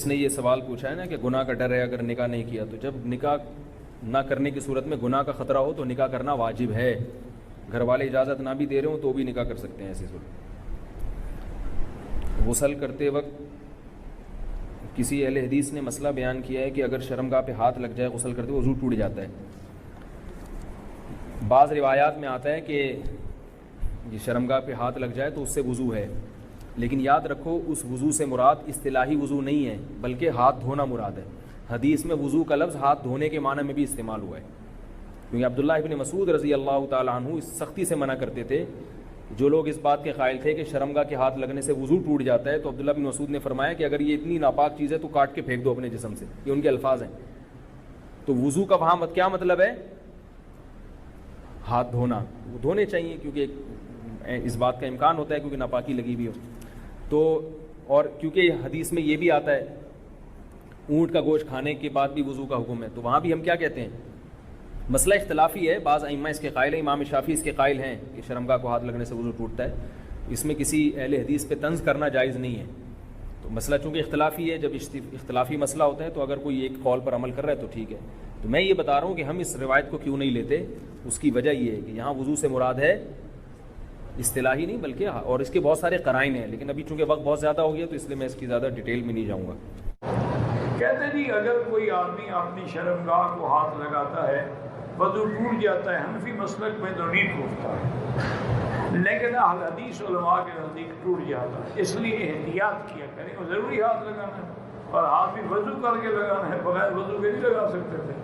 نے یہ سوال پوچھا ہے نا کہ گناہ کا ڈر ہے اگر نکاح نہیں کیا تو، جب نکاح نہ کرنے کی صورت میں گناہ کا خطرہ ہو تو نکاح کرنا واجب ہے. گھر والے اجازت نہ بھی دے رہے ہوں تو بھی نکاح کر سکتے ہیں ایسی صورت. غسل کرتے وقت کسی اہل حدیث نے مسئلہ بیان کیا ہے کہ اگر شرمگاہ پہ ہاتھ لگ جائے غسل کرتے وضو ٹوٹ جاتا ہے. بعض روایات میں آتا ہے کہ یہ شرمگاہ پہ ہاتھ لگ جائے تو اس سے وضو ہے، لیکن یاد رکھو اس وضو سے مراد اصطلاحی وضو نہیں ہے بلکہ ہاتھ دھونا مراد ہے. حدیث میں وضو کا لفظ ہاتھ دھونے کے معنی میں بھی استعمال ہوا ہے، کیونکہ عبداللہ ابن مسعود رضی اللہ تعالیٰ عنہ اس سختی سے منع کرتے تھے. جو لوگ اس بات کے قائل تھے کہ شرمگاہ کے ہاتھ لگنے سے وضو ٹوٹ جاتا ہے تو عبداللہ بن مسعود نے فرمایا کہ اگر یہ اتنی ناپاک چیز ہے تو کاٹ کے پھینک دو اپنے جسم سے. یہ ان کے الفاظ ہیں. تو وضو کا وہاں کیا مطلب ہے؟ ہاتھ دھونا. وہ دھونے چاہیے کیونکہ اس بات کا امکان ہوتا ہے کیونکہ ناپاکی لگی ہوئی ہو. تو اور کیونکہ حدیث میں یہ بھی آتا ہے اونٹ کا گوشت کھانے کے بعد بھی وضو کا حکم ہے، تو وہاں بھی ہم کیا کہتے ہیں؟ مسئلہ اختلافی ہے. بعض ائمہ اس کے قائل ہیں، امام شافعی اس کے قائل ہیں کہ شرمگاہ کو ہاتھ لگنے سے وضو ٹوٹتا ہے. اس میں کسی اہل حدیث پہ طنز کرنا جائز نہیں ہے. تو مسئلہ چونکہ اختلافی ہے، جب اختلافی مسئلہ ہوتا ہے تو اگر کوئی ایک قول پر عمل کر رہا ہے تو ٹھیک ہے. تو میں یہ بتا رہا ہوں کہ ہم اس روایت کو کیوں نہیں لیتے. اس کی وجہ یہ ہے کہ یہاں وضو سے مراد ہے اصطلاحی نہیں بلکہ، اور اس کے بہت سارے قرائن ہیں، لیکن ابھی چونکہ وقت بہت زیادہ ہو گیا تو اس لیے میں اس کی زیادہ ڈیٹیل میں نہیں جاؤں گا. کہتے جی اگر کوئی آدمی اپنی شرمگاہ کو ہاتھ لگاتا ہے وضو ٹوٹ جاتا ہے. حنفی مسلک میں تو نہیں ٹوٹتا ہے، لیکن اہل حدیث علماء کے نزدیک ٹوٹ جاتا ہے. اس لیے احتیاط کیا کریں. اور ضروری ہاتھ لگانا ہے، اور ہاتھ بھی وضو کر کے لگانا ہے، بغیر وضو کے نہیں لگا سکتے تھے.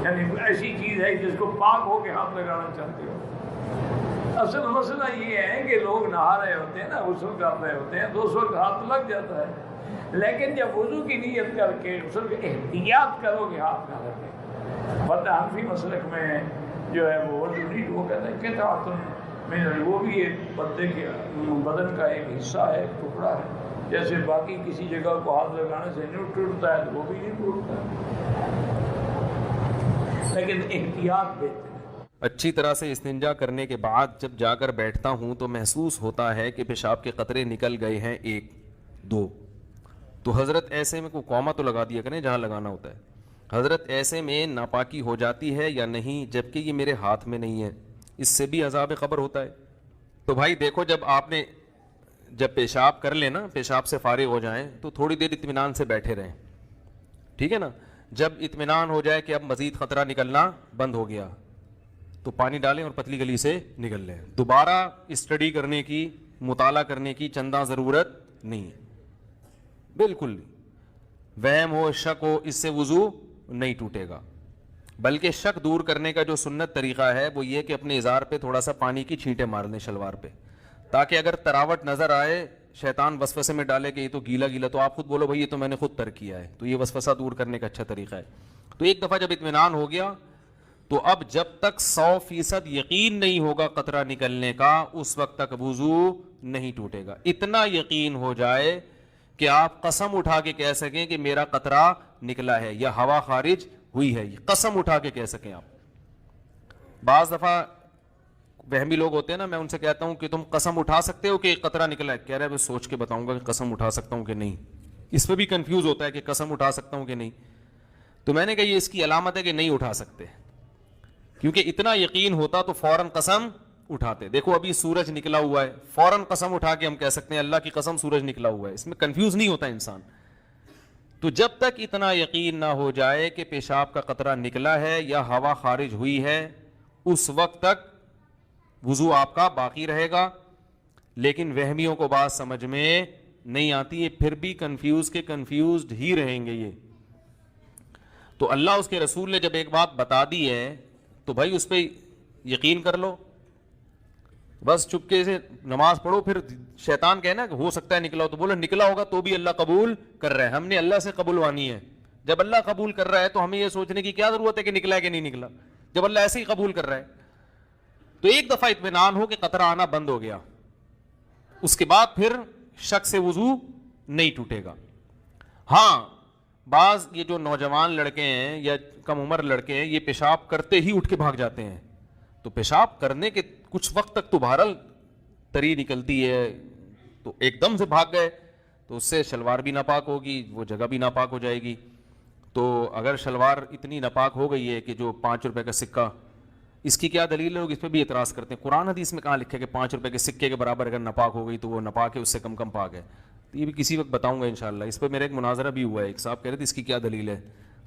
یعنی ایسی چیز ہے جس کو پاک ہو کے ہاتھ لگانا چاہتے ہو. اصل مسئلہ یہ ہے کہ لوگ نہا رہے ہوتے ہیں نا، غسل کر رہے ہوتے ہیں تو اس وقت ہاتھ لگ جاتا ہے، لیکن جب وضو کی نیت کر کے غسل کی احتیاط کرو گے ہاتھ نہ لگے. ورنہ حنفی مسلک میں جو ہے وہ وہ کہتے ہیں کہ وہ بھی ایک بندے کے بدن کا ایک حصہ ہے، ایک ٹکڑا ہے. جیسے باقی کسی جگہ کو ہاتھ لگانے سے نہیں ٹوٹتا ہے تو وہ بھی نہیں ٹوٹتا ہے، لیکن احتیاط بہتر ہے. اچھی طرح سے استنجا کرنے کے بعد جب جا کر بیٹھتا ہوں تو محسوس ہوتا ہے کہ پیشاب کے قطرے نکل گئے ہیں 1-2. تو حضرت ایسے میں کوئی قوما تو لگا دیا کریں جہاں لگانا ہوتا ہے. حضرت ایسے میں ناپاکی ہو جاتی ہے یا نہیں، جبکہ یہ میرے ہاتھ میں نہیں ہے؟ اس سے بھی عذاب قبر ہوتا ہے؟ تو بھائی دیکھو، جب پیشاب کر لیں نا، پیشاب سے فارغ ہو جائیں تو تھوڑی دیر اطمینان سے بیٹھے رہیں، ٹھیک ہے نا. جب اطمینان ہو جائے کہ اب مزید خطرہ نکلنا بند ہو گیا تو پانی ڈالیں اور پتلی گلی سے نکل لیں. دوبارہ اسٹڈی کرنے کی، مطالعہ کرنے کی چندہ ضرورت نہیں ہے، بالکل نہیں. وہم ہو، شک ہو، اس سے وضو نہیں ٹوٹے گا. بلکہ شک دور کرنے کا جو سنت طریقہ ہے وہ یہ کہ اپنے ازار پہ تھوڑا سا پانی کی چھینٹیں مار دیں شلوار پہ، تاکہ اگر تراوٹ نظر آئے شیطان وسوسے میں ڈالے کہ یہ تو گیلا گیلا، تو آپ خود بولو بھائی یہ تو میں نے خود ترک کیا ہے. تو یہ وسوسہ دور کرنے کا اچھا طریقہ ہے. تو ایک دفعہ جب اطمینان ہو گیا تو اب جب تک 100% یقین نہیں ہوگا قطرہ نکلنے کا اس وقت تک وضو نہیں ٹوٹے گا. اتنا یقین ہو جائے کہ آپ قسم اٹھا کے کہہ سکیں کہ میرا قطرہ نکلا ہے یا ہوا خارج ہوئی ہے، قسم اٹھا کے کہہ سکیں آپ. بعض دفعہ وہمی لوگ ہوتے ہیں نا، میں ان سے کہتا ہوں کہ تم قسم اٹھا سکتے ہو کہ ایک قطرہ نکلا ہے؟ کہہ رہے میں سوچ کے بتاؤں گا کہ قسم اٹھا سکتا ہوں کہ نہیں. اس پہ بھی کنفیوز ہوتا ہے کہ قسم اٹھا سکتا ہوں کہ نہیں. تو میں نے کہا یہ اس کی علامت ہے کہ نہیں اٹھا سکتے، کیونکہ اتنا یقین ہوتا تو فوراً قسم اٹھاتے. دیکھو ابھی سورج نکلا ہوا ہے، فوراً قسم اٹھا کے ہم کہہ سکتے ہیں اللہ کی قسم سورج نکلا ہوا ہے. اس میں کنفیوز نہیں ہوتا انسان. تو جب تک اتنا یقین نہ ہو جائے کہ پیشاب کا قطرہ نکلا ہے یا ہوا خارج ہوئی ہے اس وقت تک وضو آپ کا باقی رہے گا. لیکن وہمیوں کو بات سمجھ میں نہیں آتی، یہ پھر بھی کنفیوزڈ ہی رہیں گے یہ. تو اللہ اس کے رسول نے جب ایک بات بتا دی ہے تو بھائی اس پہ یقین کر لو. بس چپکے سے نماز پڑھو. پھر شیطان کہنا کہ ہو سکتا ہے نکلا ہو، تو بولو نکلا ہوگا تو بھی اللہ قبول کر رہا ہے. ہم نے اللہ سے قبول وانی ہے. جب اللہ قبول کر رہا ہے تو ہمیں یہ سوچنے کی کیا ضرورت ہے کہ نکلا ہے کہ نہیں نکلا، جب اللہ ایسے ہی قبول کر رہا ہے. تو ایک دفعہ اطمینان ہو کہ قطرہ آنا بند ہو گیا، اس کے بعد پھر شک سے وضو نہیں ٹوٹے گا. ہاں بعض یہ جو نوجوان لڑکے ہیں یا کم عمر لڑکے ہیں، یہ پیشاب کرتے ہی اٹھ کے بھاگ جاتے ہیں. تو پیشاب کرنے کے کچھ وقت تک تو بہرحال تری نکلتی ہے، تو ایک دم سے بھاگ گئے تو اس سے شلوار بھی ناپاک ہوگی, وہ جگہ بھی ناپاک ہو جائے گی. تو اگر شلوار اتنی ناپاک ہو گئی ہے کہ جو 5 روپے کا سکہ, اس کی کیا دلیل ہے؟ لوگ اس پہ بھی اعتراض کرتے ہیں. قرآن حدیث میں کہاں لکھا ہے کہ 5 روپے کے سکے کے برابر اگر ناپاک ہو گئی تو وہ ناپاک ہے, اس سے کم پاک ہے؟ تو یہ بھی کسی وقت بتاؤں گا انشاءاللہ. اس پہ میرا ایک مناظرہ بھی ہوا ہے, ایک صاحب کہہ رہے تھے اس کی کیا دلیل ہے,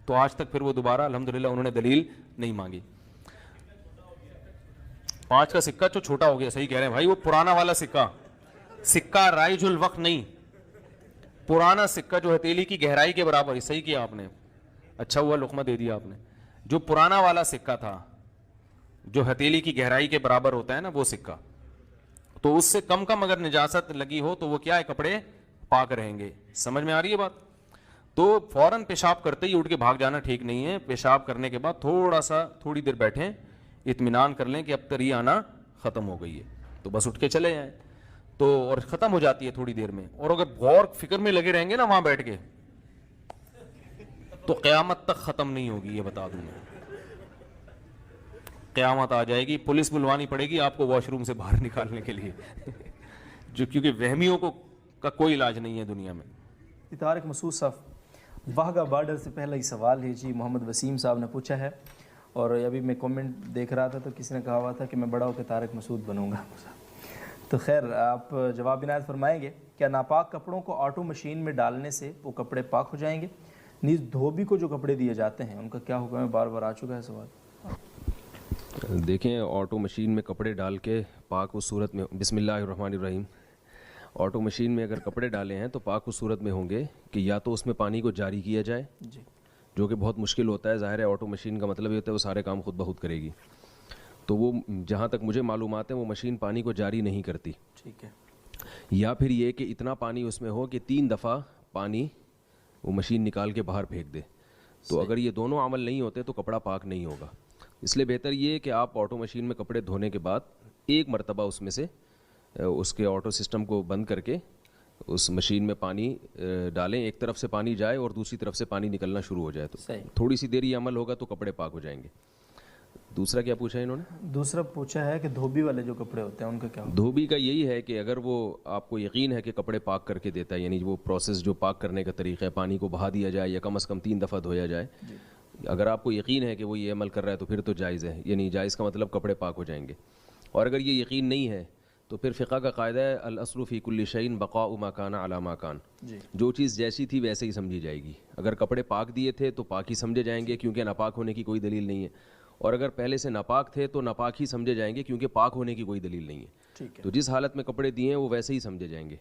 تو آج تک پھر وہ دوبارہ الحمدللہ انہوں نے دلیل نہیں مانگی. 5 کا سکہ جو چھوٹا ہو گیا, صحیح کہہ رہے ہیں بھائی, وہ پرانا والا سکہ رائج الوقت نہیں, پرانا سکہ جو ہتھیلی کی گہرائی کے برابر. صحیح کیا آپ نے, اچھا ہوا لقمہ دے دیا آپ نے. جو پرانا والا سکہ تھا جو ہتھیلی کی گہرائی کے برابر ہوتا ہے نا, وہ سکہ, تو اس سے کم اگر نجاست لگی ہو تو وہ کیا ہے, کپڑے پاک رہیں گے. سمجھ میں آ رہی ہے بات؟ تو فوراً پیشاب کرتے ہی اٹھ کے بھاگ جانا ٹھیک نہیں ہے. پیشاب کرنے کے بعد تھوڑی دیر بیٹھیں, اطمینان کر لیں کہ اب تری آنا ختم ہو گئی ہے, تو بس اٹھ کے چلے جائیں. تو اور ختم ہو جاتی ہے تھوڑی دیر میں. اور اگر غور فکر میں لگے رہیں گے نا وہاں بیٹھ کے, تو قیامت تک ختم نہیں ہوگی, یہ بتا دوں میں. قیامت آ جائے گی, پولیس بلوانی پڑے گی آپ کو واش روم سے باہر نکالنے کے لیے جو کیونکہ وہمیوں کا کوئی علاج نہیں ہے دنیا میں. طارق مسعود صاحب, واہگہ بارڈر سے پہلا ہی سوال ہے جی, محمد وسیم صاحب نے پوچھا ہے, اور ابھی میں کامنٹ دیکھ رہا تھا تو کسی نے کہا ہوا تھا کہ میں بڑا ہو کے طارق مسعود بنوں گا. تو خیر آپ جواب عنایت فرمائیں گے, کیا ناپاک کپڑوں کو آٹو مشین میں ڈالنے سے وہ کپڑے پاک ہو جائیں گے؟ نیز دھوبی کو جو کپڑے دیے جاتے ہیں ان کا کیا حکم ہے؟ بار بار آ چکا ہے سوال. دیکھیں, آٹو مشین میں کپڑے ڈال کے پاک اس صورت میں, بسم اللہ الرحمن الرحیم, آٹو مشین میں اگر کپڑے ڈالے ہیں تو پاک اس صورت میں ہوں گے کہ یا تو اس میں پانی کو جاری کیا جائے, جی, جو کہ بہت مشکل ہوتا ہے. ظاہر ہے آٹو مشین کا مطلب یہ ہوتا ہے وہ سارے کام خود بخود کرے گی, تو وہ جہاں تک مجھے معلومات ہیں وہ مشین پانی کو جاری نہیں کرتی. ٹھیک ہے. یا پھر یہ کہ اتنا پانی اس میں ہو کہ 3 دفعہ پانی وہ مشین نکال کے باہر پھینک دے. تو اگر یہ دونوں عمل نہیں ہوتے تو کپڑا پاک نہیں ہوگا. اس لیے بہتر یہ ہے کہ آپ آٹو مشین میں کپڑے دھونے کے بعد ایک مرتبہ اس میں سے اس کے آٹو سسٹم کو بند کر کے اس مشین میں پانی ڈالیں, ایک طرف سے پانی جائے اور دوسری طرف سے پانی نکلنا شروع ہو جائے, تو تھوڑی سی دیر یہ عمل ہوگا تو کپڑے پاک ہو جائیں گے. دوسرا کیا پوچھا ہے انہوں نے؟ دوسرا پوچھا ہے کہ دھوبی والے جو کپڑے ہوتے ہیں ان کا کیا ہوتا دھوبی کا یہی ہے کہ اگر وہ آپ کو یقین ہے کہ کپڑے پاک کر کے دیتا ہے, یعنی وہ پروسیس جو پاک کرنے کا طریقہ ہے, پانی کو بہا دیا جائے یا کم از کم 3 دفعہ دھویا جائے, اگر آپ کو یقین ہے کہ وہ یہ عمل کر رہا ہے تو پھر تو جائز ہے, یعنی جائز کا مطلب کپڑے پاک ہو جائیں گے. اور اگر یہ یقین نہیں ہے تو پھر فقہ کا قاعدہ ہے الاصل فی کل شیء بقاء ما کان علی ما کان, جو چیز جیسی تھی ویسے ہی سمجھی جائے گی. اگر کپڑے پاک دیے تھے تو پاک ہی سمجھے جائیں گے کیونکہ ناپاک ہونے کی کوئی دلیل نہیں ہے, اور اگر پہلے سے ناپاک تھے تو ناپاک ہی سمجھے جائیں گے کیونکہ پاک ہونے کی کوئی دلیل نہیں ہے. تو جس حالت میں کپڑے دیے ہیں وہ ویسے ہی سمجھے جائیں گے.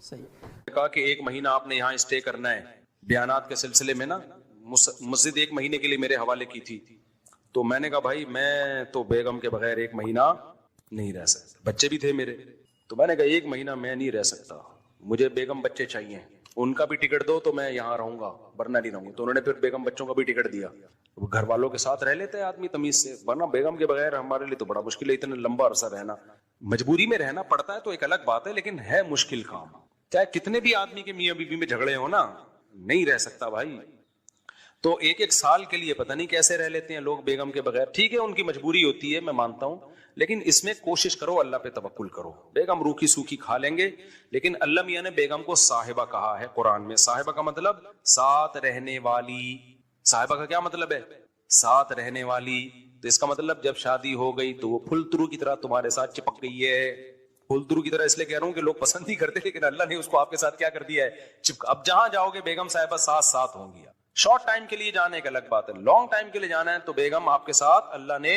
صحیح. کہا کہ 1 مہینہ آپ نے یہاں اسٹے کرنا ہے, بیانات کے سلسلے میں نا مسجد 1 مہینے کے لیے میرے حوالے کی تھی, تو میں نے کہا بھائی میں تو بیگم کے بغیر 1 مہینہ نہیں رہ سکتا, بچے بھی تھے میرے, تو میں نے کہا 1 مہینہ میں نہیں رہ سکتا, مجھے بیگم بچے چاہیے, ان کا بھی ٹکٹ دو تو میں یہاں رہوں گا ورنہ نہیں رہوں گا. تو انہوں نے پھر بیگم بچوں کا بھی ٹکٹ دیا. گھر والوں کے ساتھ رہ لیتے ہیں آدمی تمیز سے, ورنہ بیگم کے بغیر ہمارے لیے تو بڑا مشکل ہے اتنا لمبا عرصہ رہنا. مجبوری میں رہنا پڑتا ہے تو ایک الگ بات ہے, لیکن ہے مشکل کام. چاہے کتنے بھی آدمی کے میاں بیوی میں جھگڑے ہو نا, نہیں رہ سکتا بھائی. تو 1 سال کے لیے پتہ نہیں کیسے رہ لیتے ہیں لوگ بیگم کے بغیر. ٹھیک ہے ان کی مجبوری ہوتی ہے, میں مانتا ہوں, لیکن اس میں کوشش کرو اللہ پہ توکل کرو. بیگم روکھی سوکھی کھا لیں گے, لیکن اللہ میاں نے بیگم کو صاحبہ کہا ہے قرآن میں. صاحبہ کا مطلب ساتھ رہنے والی. صاحبہ کا کیا مطلب ہے؟ ساتھ رہنے والی. تو اس کا مطلب جب شادی ہو گئی تو وہ پھل ترو کی طرح تمہارے ساتھ چپک گئی ہے. پھل ترو کی طرح اس لیے کہہ رہا ہوں کہ لوگ پسند نہیں کرتے, لیکن اللہ نے اس کو آپ کے ساتھ کیا کر دیا ہے, اب جہاں جاؤ گے بیگم صاحبہ ساتھ ہوں گی. شارٹ ٹائم کے لیے جانے ایک الگ بات ہے, لانگ ٹائم کے لیے جانا ہے تو بیگم آپ کے ساتھ اللہ نے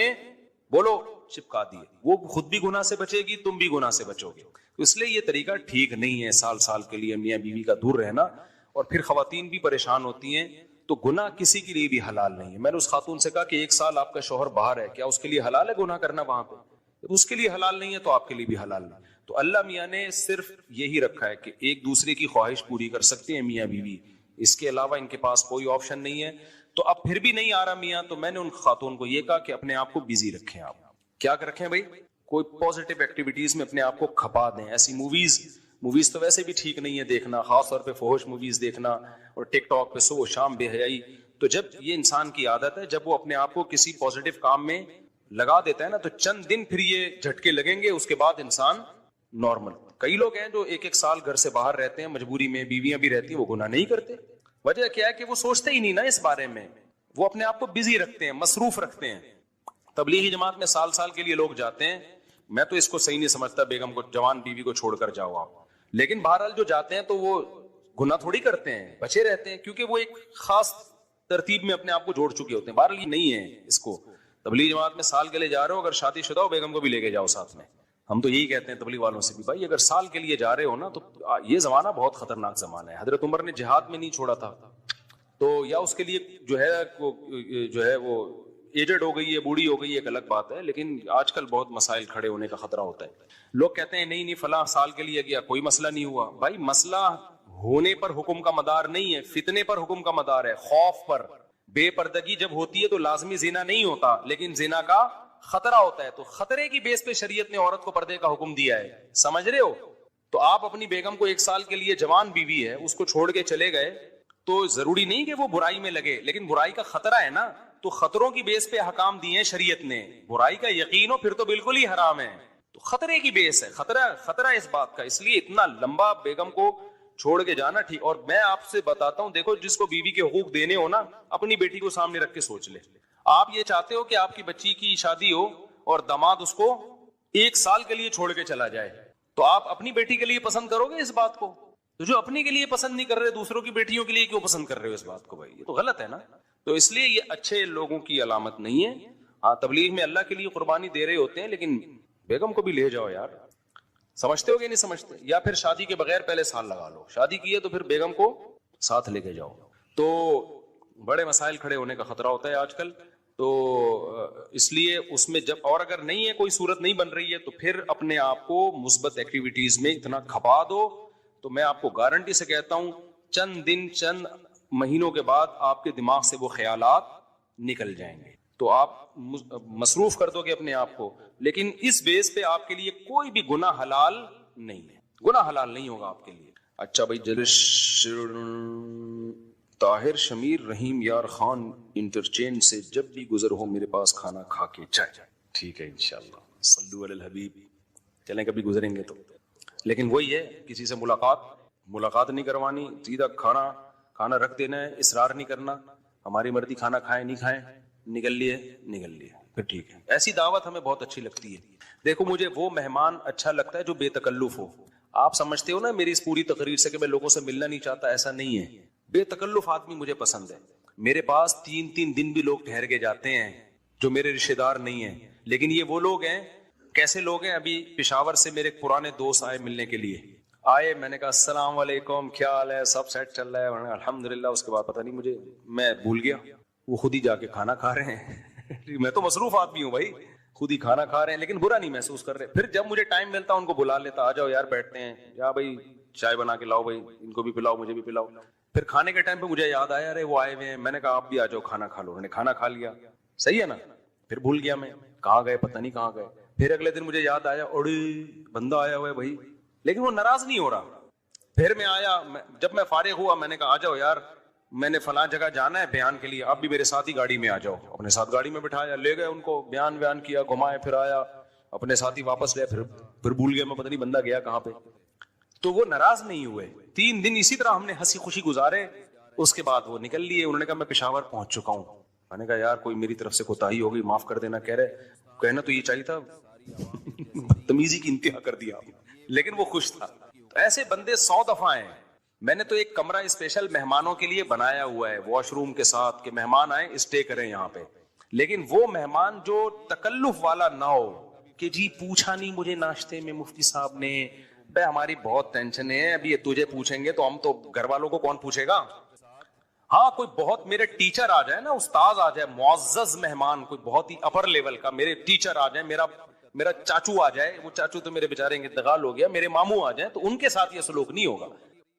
بولو چپکا دیے. وہ خود بھی گناہ سے بچے گی, تم بھی گناہ سے بچو گے. تو اس لیے یہ طریقہ ٹھیک نہیں ہے سال کے لیے میاں بیوی کا دور رہنا, اور پھر خواتین بھی پریشان ہوتی ہیں. تو گناہ کسی کے لیے بھی حلال نہیں ہے. میں نے اس خاتون سے کہا کہ 1 سال آپ کا شوہر باہر ہے, کیا اس کے لیے حلال ہے گناہ کرنا وہاں پہ؟ اس کے لیے حلال نہیں ہے تو آپ کے لیے بھی حلال نہیں. تو اللہ میاں نے صرف یہی رکھا ہے کہ ایک دوسرے کی خواہش پوری کر سکتے ہیں میاں بیوی, اس کے علاوہ ان کے پاس کوئی آپشن نہیں ہے. تو اب پھر بھی نہیں آ رہا میاں, تو میں نے ان خاتون کو یہ کہا کہ اپنے آپ کو بزی رکھیں. آپ کیا رکھیں بھائی, کوئی پازیٹیو ایکٹیویٹیز میں اپنے آپ کو کھپا دیں. ایسی موویز تو ویسے بھی ٹھیک نہیں ہے دیکھنا, خاص طور پہ فحش موویز دیکھنا, اور ٹک ٹاک پہ صبح شام بے حیائی. تو جب یہ انسان کی عادت ہے, جب وہ اپنے آپ کو کسی پازیٹیو کام میں لگا دیتا ہے نا, تو چند دن پھر یہ جھٹکے لگیں گے, اس کے بعد انسان نارمل. کئی لوگ ہیں جو ایک ایک سال گھر سے باہر رہتے ہیں مجبوری میں, بیویاں بھی رہتی ہیں, وہ گناہ نہیں کرتے. وجہ کیا ہے کہ وہ سوچتے ہی نہیں نا اس بارے میں, وہ اپنے آپ کو بزی رکھتے ہیں, مصروف رکھتے ہیں. تبلیغی جماعت میں سال سال کے لیے لوگ جاتے ہیں. میں تو اس کو صحیح نہیں سمجھتا بیگم کو, جوان بیوی کو چھوڑ کر جاؤ آپ, لیکن بہرحال جو جاتے ہیں تو وہ گناہ تھوڑی کرتے ہیں, بچے رہتے ہیں, کیونکہ وہ ایک خاص ترتیب میں اپنے آپ کو جوڑ چکے ہوتے ہیں. بہرحال یہ نہیں ہے اس کو. تبلیغ جماعت میں سال کے لیے جا رہے ہو, اگر شادی شدہ ہو بیگم کو بھی لے کے جاؤ ساتھ میں. ہم تو یہی کہتے ہیں تبلیغ والوں سے بھی, بھائی اگر سال کے لیے جا رہے ہو نا تو یہ زمانہ بہت خطرناک زمانہ ہے. حضرت عمر نے جہاد میں نہیں چھوڑا تھا تو یا اس کے لیے جو ہے وہ ایجڈ ہو گئی ہے, بوڑھی ہو گئی ہے, ایک الگ بات ہے, لیکن آج کل بہت مسائل کھڑے ہونے کا خطرہ ہوتا ہے. لوگ کہتے ہیں نہیں فلاں سال کے لیے گیا کوئی مسئلہ نہیں ہوا. بھائی مسئلہ ہونے پر حکم کا مدار نہیں ہے, فتنے پر حکم کا مدار ہے, خوف پر. بے پردگی جب ہوتی ہے تو لازمی زنا نہیں ہوتا, لیکن زنا کا خطرہ ہوتا ہے. تو خطرے کی بیس پہ شریعت نے عورت کو پردے کا حکم دیا ہے, سمجھ رہے ہو. تو آپ اپنی بیگم کو ایک سال کے لیے, جوان بیوی ہے, اس کو چھوڑ کے چلے گئے تو ضروری نہیں کہ وہ برائی میں لگے, لیکن برائی کا خطرہ ہے نا. تو خطروں کی بیس پہ حکام دیے ہیں شریعت نے. برائی کا یقین ہو پھر تو بالکل ہی حرام ہے. تو خطرے کی بیس ہے, خطرہ اس بات کا, اس لیے اتنا لمبا بیگم کو چھوڑ کے جانا ٹھیک. اور میں آپ سے بتاتا ہوں, دیکھو جس کو بیوی کے حقوق دینے ہو نا, اپنی بیٹی کو سامنے رکھ کے سوچ لے. آپ یہ چاہتے ہو کہ آپ کی بچی کی شادی ہو اور داماد اس کو ایک سال کے لیے چھوڑ کے چلا جائے, تو آپ اپنی بیٹی کے لیے پسند کرو گے اس بات کو؟ تو جو اپنی کے لیے پسند نہیں کر رہے, دوسروں کی بیٹیوں کے لیے کیوں پسند کر رہے ہو اس بات کو؟ بھائی یہ تو غلط ہے نا. تو اس لیے یہ اچھے لوگوں کی علامت نہیں ہے. ہاں تبلیغ میں اللہ کے لیے قربانی دے رہے ہوتے ہیں, لیکن بیگم کو بھی لے جاؤ یار. سمجھتے ہو کہ نہیں سمجھتے؟ یا پھر شادی کے بغیر پہلے سال لگا لو, شادی کی ہے تو پھر بیگم کو ساتھ لے کے جاؤ. تو بڑے مسائل کھڑے ہونے کا خطرہ ہوتا ہے آج کل. تو اس لیے اس میں جب, اور اگر نہیں ہے کوئی صورت نہیں بن رہی ہے, تو پھر اپنے آپ کو مثبت ایکٹیویٹیز میں اتنا کھپا دو. تو میں آپ کو گارنٹی سے کہتا ہوں چند دن, چند مہینوں کے بعد آپ کے دماغ سے وہ خیالات نکل جائیں گے. تو آپ مصروف کر دو گے اپنے آپ کو, لیکن اس بیس پہ آپ کے لیے کوئی بھی گناہ حلال نہیں ہے, گناہ حلال نہیں ہوگا آپ کے لیے. اچھا بھائی, طاہر شمیر رحیم یار خان انٹرچینج سے جب بھی گزر ہو میرے پاس کھانا کھا کے جائے. ٹھیک ہے انشاءاللہ, صلو علی الحبیب. چلیں کبھی گزریں گے تو, لیکن وہی ہے کسی سے ملاقات نہیں کروانی, سیدھا کھانا رکھ دینا ہے, اصرار نہیں کرنا. ہماری مرضی, کھانا کھائیں نہیں کھائیں, نکل لیے پھر ٹھیک ہے. ایسی دعوت ہمیں بہت اچھی لگتی ہے. دیکھو مجھے وہ مہمان اچھا لگتا ہے جو بے تکلف ہو. آپ سمجھتے ہو نا میری اس پوری تقریر سے کہ میں لوگوں سے ملنا نہیں چاہتا, ایسا نہیں ہے. بے تکلف آدمی مجھے پسند ہے. میرے پاس 3 دن بھی لوگ ٹھہر کے جاتے ہیں جو میرے رشتے دار نہیں ہیں, لیکن یہ وہ لوگ ہیں. کیسے لوگ ہیں؟ ابھی پشاور سے میرے پرانے دوست آئے ملنے کے لیے. آئے, میں نے کہا السلام علیکم, کیا حال ہے, سب سیٹ چل رہا ہے, الحمدللہ. اس کے بعد پتہ نہیں میں بھول گیا, وہ خود ہی جا کے کھانا کھا رہے ہیں. میں تو مصروف آدمی ہوں بھائی, خود ہی کھانا کھا رہے ہیں, لیکن برا نہیں محسوس کر رہے. پھر جب مجھے ٹائم ملتا ان کو بلا لیتا, آ جاؤ یار بیٹھتے ہیں, یا بھائی چائے بنا کے لاؤ, بھائی ان کو بھی پلاؤ مجھے بھی پلاؤ. پھر کھانے کے ٹائم پہ مجھے یاد آیا, ارے وہ آئے ہوئے ہیں. میں نے کہا آپ بھی آ جاؤ کھانا کھا لو. انہوں نے کھانا کھا لیا, صحیح ہے نا. پھر بھول گیا میں, کہاں گئے پتہ نہیں کہاں گئے. پھر اگلے دن مجھے یاد آیا, اوڑے بندہ آیا ہوا ہے بھائی, لیکن وہ ناراض نہیں ہو رہا. پھر میں آیا, جب میں فارغ ہوا میں نے کہا آ جاؤ یار, میں نے فلاں جگہ جانا ہے بیان کے لیے, آپ بھی میرے ساتھ ہی گاڑی میں آ جاؤ. اپنے ساتھ گاڑی میں بٹھایا, لے گئے ان کو, بیان کیا, گھمائے, پھر آیا اپنے ساتھ ہی واپس لے. پھر بھول گیا میں, پتہ نہیں بندہ گیا کہاں پہ. تو وہ ناراض نہیں ہوئے. 3 دن اسی طرح ہم نے ہنسی خوشی گزارے. اس کے بعد وہ نکل لیے. انہوں نے کہا میں پشاور پہنچ چکا ہوں. میں نے کہا یار کوئی میری طرف سے کوتاہی ہو گئی, معاف کر دینا. کہہ رہے کہنا تو یہ چاہیے تھا, بدتمیزی کی انتہا کر دیا, لیکن وہ خوش تھا. ایسے بندے 100 دفعہ ہیں. میں نے تو ایک کمرہ اسپیشل مہمانوں کے لیے بنایا ہوا ہے, واش روم کے ساتھ, کہ مہمان آئے اسٹے کریں یہاں پہ. لیکن وہ مہمان جو تکلف والا نہ ہو کہ جی پوچھا نہیں مجھے ناشتے میں مفتی صاحب نے, بھائی ہماری بہت ٹینشن ہے, ابھی تجھے پوچھیں گے تو ہم تو گھر والوں کو کون پوچھے گا. ہاں کوئی بہت میرے ٹیچر آ جائے نا, استاد آ جائے, معزز مہمان, کوئی بہت ہی اپر لیول کا میرے ٹیچر آ جائے, میرا چاچو آ جائے. وہ چاچو تو میرے بیچارے انتقال ہو گیا, میرے ماموں آ جائیں, تو ان کے ساتھ یہ سلوک نہیں ہوگا.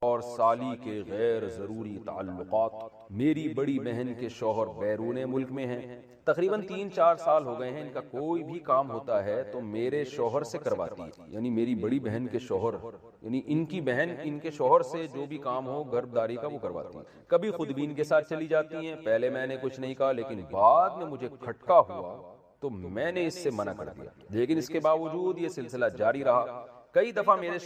اور سالی کے غیر ضروری تعلقات. میری بڑی بہن کے شوہر بیرون ملک میں ہیں, تقریباً 3-4 سال ہو گئے ہیں. ان کا کوئی بھی کام ہوتا ہے تو میرے شوہر سے کرواتی ہے, یعنی میری بڑی بہن کے شوہر, یعنی ان کی بہن ان کے شوہر سے جو بھی کام ہو گھرداری کا وہ کرواتی ہے. کبھی خود بھی ان کے ساتھ چلی جاتی ہیں. پہلے میں نے کچھ نہیں کہا, لیکن بعد میں مجھے کھٹکا ہوا تو میں نے اس سے منع کر دیا, لیکن اس کے باوجود یہ سلسلہ جاری رہا. کئی دفعہ میری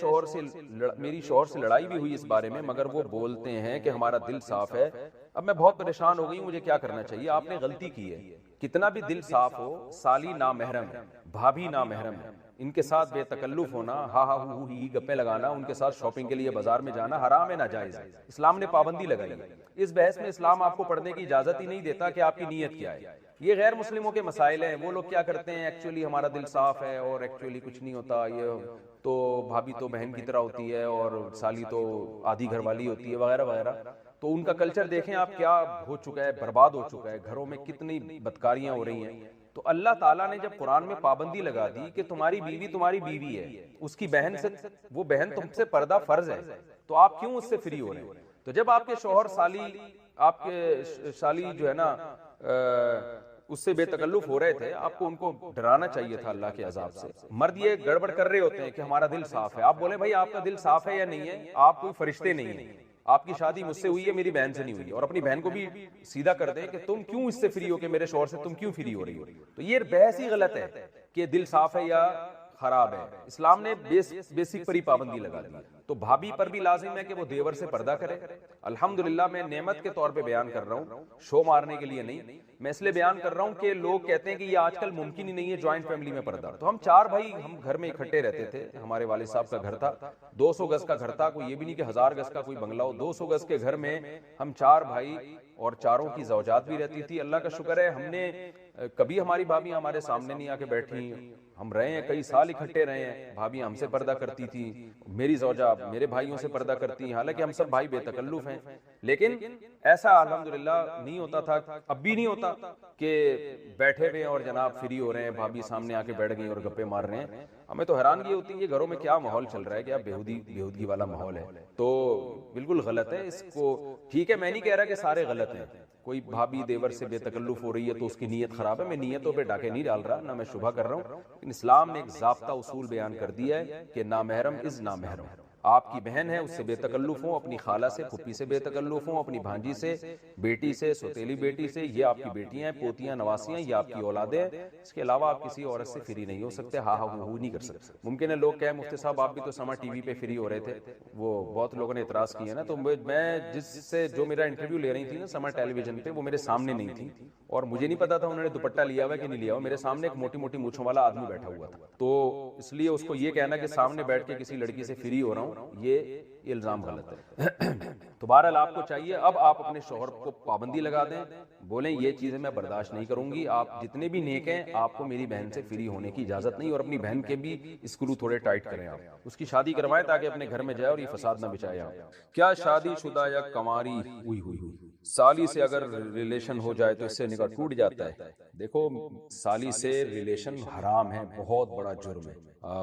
شوہر سے لڑائی بھی ہوئی اس بارے میں، مگر وہ بولتے ہیں کہ ہمارا دل صاف ہے۔ اب میں بہت پریشان ہو گئی ہوں، مجھے کیا کرنا چاہیے؟ آپ نے غلطی کی ہے۔ کتنا بھی دل صاف ہو، سالی نامحرم ہے، بھابھی نامحرم ہے، ان کے ساتھ بے تکلف ہونا، ہا ہا ہو ہی گپے لگانا، ان کے ساتھ شاپنگ کے لیے بازار میں جانا حرام ہے، ناجائز ہے۔ اسلام نے پابندی لگائی ہے۔ اس بحث میں اسلام آپ کو پڑھنے کی اجازت ہی نہیں دیتا کہ آپ کی نیت کیا ہے۔ یہ غیر مسلموں کے مسائل ہیں۔ وہ لوگ کیا کرتے ہیں، ایکچولی ہمارا دل صاف ہے اور ایکچولی کچھ نہیں ہوتا، یہ تو بھابھی تو بہن کی طرح ہوتی ہے اور سالی تو آدھی گھر والی ہوتی ہے، وغیرہ وغیرہ۔ تو ان کا کلچر دیکھیں آپ کیا ہو چکا ہے، برباد ہو چکا ہے، گھروں میں کتنی بدکاریاں ہو رہی ہیں۔ تو اللہ تعالیٰ نے جب قرآن میں پابندی لگا دی کہ تمہاری بیوی تمہاری بیوی ہے، اس کی بہن سے، وہ بہن تم سے پردہ فرض ہے، تو آپ کیوں اس سے فری ہو رہے ہیں؟ تو جب آپ کے شوہر آپ کے سالی جو ہے نا اس سے بے تکلف ہو رہے تھے، آپ کو ان کو ڈرانا چاہیے تھا اللہ کے عذاب سے۔ مرد یہ گڑبڑ کر رہے ہوتے ہیں کہ ہمارا دل صاف ہے، آپ بولیں بھائی آپ کا دل صاف ہے یا نہیں ہے؟ آپ کوئی فرشتے نہیں ہیں، آپ کی شادی مجھ سے ہوئی ہے، میری بہن سے نہیں ہوئی، اور اپنی بہن کو بھی سیدھا کر دیں کہ تم کیوں اس سے فری ہو، کہ میرے شوہر سے تم کیوں فری ہو رہی ہو۔ تو یہ بحث ہی غلط ہے کہ دل صاف ہے یا خراب ہے۔ اسلام نے بیسک پر ہی پابندی لگا دی۔ تو بھابھی پر بھی لازم ہے کہ وہ دیور سے پردہ کرے۔ الحمدللہ میں نعمت کے طور پہ بیان کر رہا ہوں، شو مارنے کے لیے نہیں، میں اس لیے بیان کر رہا ہوں کہ لوگ کہتے ہیں کہ یہ آج کل ممکن ہی نہیں ہے جوائنٹ فیملی میں پردہ۔ تو ہم 4 بھائی ہم گھر میں اکٹھے رہتے تھے، ہمارے والد صاحب کا گھر تھا، 200 گز کا گھر تھا، کوئی یہ بھی نہیں کہ 1000 گز کا کوئی بنگلہ ہو، 200 گز کے گھر میں ہم 4 بھائی اور چاروں کی زوجات بھی رہتی تھی۔ اللہ کا شکر ہے ہم نے کبھی ہماری بھابیاں ہمارے سامنے نہیں آ کے بیٹھی، ہم رہے ہیں کئی سال اکٹھے رہے ہیں، بھابیاں ہم سے پردہ کرتی تھی، میری زوجہ میرے بھائیوں سے پردہ کرتی ہیں، حالانکہ ہم سب بھائی بے تکلف ہیں۔ لیکن ایسا الحمدللہ نہیں ہوتا تھا، اب بھی نہیں ہوتا کہ بیٹھے ہوئے اور جناب فری ہو رہے ہیں، بھابھی سامنے آ کے بیٹھ گئی اور گپے مار رہے ہیں۔ ہمیں تو حیرانگی ہوتی ہے کہ گھروں میں کیا ماحول چل رہا ہے، کیا بےہودگی والا ماحول ہے۔ تو بالکل غلط ہے، اس کو ٹھیک ہے، میں نہیں کہہ رہا کہ سارے غلط ہیں، کوئی بھابھی دیور سے بے تکلف ہو رہی ہے تو اس کی نیت خراب ہے، میں نیتوں پہ ڈاکے نہیں ڈال رہا، نہ میں شبہ کر رہا ہوں، لیکن اسلام نے ایک ضابطہ اصول بیان کر دیا ہے کہ نامحرم از نامحرم۔ آپ کی بہن ہے، اس سے بے تکلف ہوں، اپنی خالہ سے، پھپھی سے بے تکلف ہوں، اپنی بھانجی سے، بیٹی سے، سوتیلی بیٹی سے، یہ آپ کی بیٹیاں ہیں، پوتیاں، نواسیاں، یہ آپ کی اولادیں ہیں۔ اس کے علاوہ آپ کسی عورت سے فری نہیں ہو سکتے، ہاں ہاں ہو نہیں کر سکتے۔ ممکن ہے لوگ کہیں مفتی صاحب آپ بھی تو سما ٹی وی پہ فری ہو رہے تھے، وہ بہت لوگوں نے اعتراض کیا نا، تو میں جس سے جو میرا انٹرویو لے رہی تھی نا سما ٹیلی ویژن پہ، وہ میرے سامنے نہیں تھی اور مجھے نہیں پتا تھا انہوں نے دوپٹہ لیا ہوا کہ نہیں لیا ہوا، میرے سامنے ایک موٹی موٹی مونچھوں والا آدمی بیٹھا ہوا تھا، تو اس لیے اس کو یہ کہنا کہ سامنے بیٹھ کے کسی لڑکی سے فری ہو رہا ہوں، یہ الزام غلط ہے۔ تو بہرحال آپ کو چاہیے اب آپ اپنے شوہر کو پابندی لگا دیں، بولیں یہ چیزیں میں برداشت نہیں کروں گی، آپ جتنے بھی نیک ہیں آپ کو میری بہن سے فری ہونے کی اجازت نہیں، اور اپنی بہن کے بھی اسکرو تھوڑے ٹائٹ کریں، آپ اس کی شادی کروائیں تاکہ اپنے گھر میں جائے اور یہ فساد نہ بچائے۔ آپ کیا شادی شدہ یا کنواری سالی سے اگر ریلیشن ہو جائے تو اس سے نکاح ٹوٹ جاتا ہے؟ دیکھو سالی سے ریلیشن حرام ہے، بہت بڑا جرم ہے۔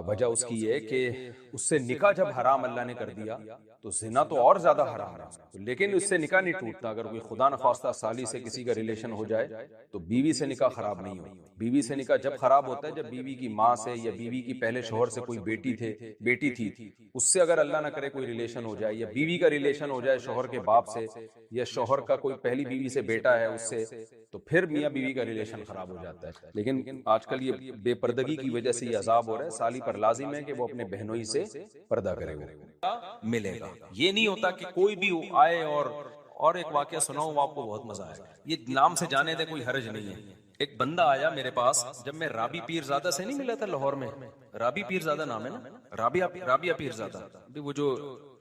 وجہ اس کی یہ کہ اس سے نکاح جب حرام اللہ نے کر دیا تو زنا تو اور زیادہ حرام ہے، لیکن اس سے نکاح نہیں ٹوٹتا۔ اگر کوئی خدا نخواستہ سالی سے کسی کا ریلیشن ہو جائے تو بیوی سے نکاح خراب نہیں ہو۔ بیوی سے نکاح جب خراب ہوتا ہے جب بیوی کی ماں سے یا بیوی کی پہلے شوہر سے کوئی بیٹی تھی اس سے اگر اللہ نہ کرے کوئی ریلیشن ہو جائے، یا بیوی کا ریلیشن ہو جائے شوہر کے باپ سے، یا شوہر کا کوئی پہلی بیوی سے بیٹا ہے اس سے، تو پھر میاں بیوی کا ریلیشن خراب ہو جاتا ہے۔ لیکن آج کل یہ بے پردگی کی وجہ سے یہ عذاب ہو رہا ہے، سالی پر لازم ہے کہ وہ اپنے بہنوئی سے پردہ کرے، وہ ملے گا۔ یہ نہیں ہوتا کہ کوئی بھی آئے اور ایک واقعہ سناؤں آپ کو بہت مزہ آئے، یہ نام سے جانے دے کوئی حرج نہیں ہے۔ ایک بندہ آیا میرے پاس جب میں رابی پیرزادہ سے نہیں ملا تھا لاہور میں، رابی پیرزادہ نام ہے نا، رابعہ پیرزادہ، وہ جو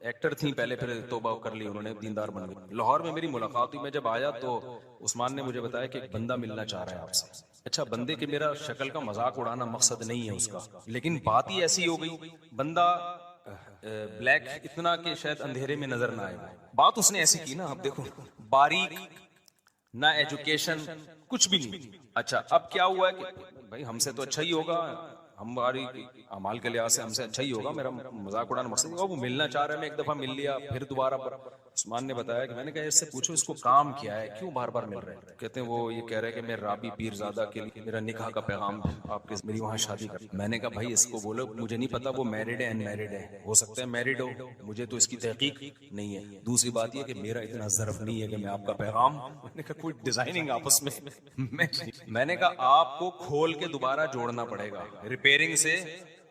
ایکٹر تھیں پہلے پھر توبہ کر لی انہوں نے، دیندار بن گئی۔ لاہور میں میری ملاقات ہوئی، میں جب آیا تو عثمان نے مجھے بتایا کہ ایک بندہ ملنا چاہ رہا ہے آپ سے۔ اچھا بندے کے میرا شکل کا مذاق اڑانا مقصد نہیں ہے اس کا، لیکن بات ہی ایسی ہو گئی، بندہ بلیک اتنا کہ شاید اندھیرے میں نظر نہ آئے، بات اس نے ایسی کی نا، اب دیکھو باریک نہ ایجوکیشن کچھ بھی نہیں۔ اچھا اب کیا ہوا ہے کہ بھائی ہم سے تو اچھا ہی ہوگا، ہماری اعمال کے لحاظ سے ہم سے اچھا ہی ہوگا، میرا مذاق اڑانا مقصد ہوگا، وہ ملنا چاہ رہا ہے، میں ایک دفعہ مل لیا پھر دوبارہ پر عثمان نے بتایا کہ میں نے کہا اس سے پوچھو اس کو کام کیا ہے، کیوں بار بار مل رہے ہیں؟ کہتے ہیں وہ یہ کہہ رہے کہ میں رابی پیرزادہ کے لیے میرا نکاح کا پیغام آپ کے میری وہاں شادی کر۔ میں نے کہا بھائی اس کو بولو مجھے نہیں پتا وہ میرڈ ہے ان میرڈ ہے، ہو سکتا ہے میرڈ ہو، مجھے تو اس کی تحقیق نہیں ہے۔ دوسری بات یہ کہ میرا اتنا ظرف نہیں ہے کہ میں آپ کا پیغام، میں نے کہا کوئی ڈیزائننگ آپس میں نے کہا آپ کو کھول کے دوبارہ جوڑنا پڑے گا، ریپیئرنگ سے